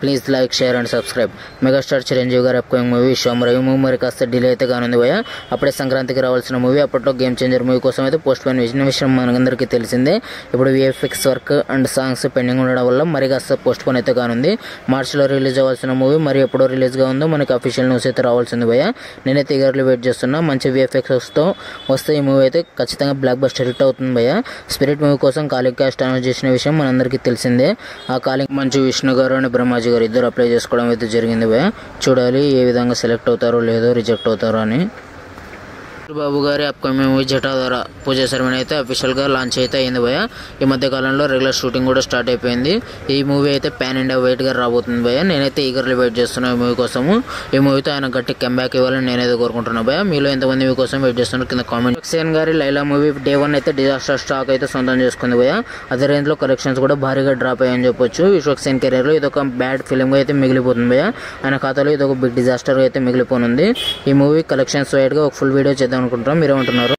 Please like share and subscribe. Megastar Chiranjeevi గారి upcoming movie విశ్వం Ravi movie మరి కాస్త డిలే అయితే కానుంది భయ్య. అప్పుడే సంక్రాంతికి రావాల్సిన మూవీ అప్పట్లో గేమ్ చేంజర్ మూవీ కోసం అయితే పోస్ట్ పోయిన విషయం మనందరికీ తెలిసిందే. ఇప్పుడు VFX work and songs pending ఉండడం వల్ల మరి కాస్త పోస్ట్ పోన్ అయితే కానుంది. మార్చిలో రిలీజ్ అవ్వాల్సిన మూవీ మరి ఎప్పుడో రిలీజ్గా ఉందో మనకి అఫీషియల్ న్యూస్ అయితే రావాల్సింది భయ్య. నేనైతే ఈగర్లీ వెయిట్ చేస్తున్నా. మంచి విఎఫ్ఎక్స్తో వస్తే ఈ మూవీ అయితే ఖచ్చితంగా బ్లాక్ బస్టర్ హిట్ అవుతుంది భయ్య. స్పిరిట్ మూవీ కోసం కాలింగ్ క్యాస్ట్ అనౌన్స్ చేసిన విషయం మనందరికీ తెలిసిందే. ఆ కాలింగ్ మంచు విష్ణు గారు అండ్ బ్రహ్మాజీ గారు ఇద్దరు అప్లై చేసుకోవడం అయితే జరిగింది భయ్య. చూడాలి ఏ విధంగా సెలెక్ట్ అవుతారో లేదో రిజెక్ట్ అవుతారో అని. బాబు గారి అప్కమింగ్ మూవీ జటాధార పూజ సెరమనీ అయితే అఫీషియల్గా లాంచ్ అయితే అయింది భయ్య. ఈ మధ్య కాలంలో రెగ్యులర్ షూటింగ్ కూడా స్టార్ట్ అయిపోయింది. ఈ మూవీ అయితే పాన్ ఇండియా వెయిట్గా రాబోతుంది భయ్య. నేనైతే ఈగర్లీ వెయిట్ చేస్తున్నాను ఈ మూవీ కోసము. ఈ మూవీతో ఆయన గట్టి కంబ్యాక్ ఇవ్వాలని నేనైతే కోరుకుంటున్నాను భయ్య. మీలో ఎంతమంది మూవీ కోసం వెయిట్ చేస్తున్నారు కింద కామెంట్. సేన్ గారి లైలా మూవీ డే 1 అయితే డిజాస్టర్ స్టాక్ అయితే సొంతం చేసుకుంది భయ్య. అదే రేంజ్లో కలెక్షన్స్ కూడా భారీగా డ్రాప్ అయ్యని చెప్పొచ్చు. విశ్వక్సేన్ కెరీర్లో ఇది ఒక బ్యాడ్ ఫిలింగా అయితే మిగిలిపోతుంది భయ్య. ఆయన ఖాతాలో ఇది ఒక బిగ్ డిజాస్టర్ అయితే మిగిలిపోనుంది. ఈ మూవీ కలెక్షన్స్ వైడ్గా ఒక ఫుల్ వీడియో చేద్దాం అనుకుంటున్నాం. మీరేమంటున్నారు?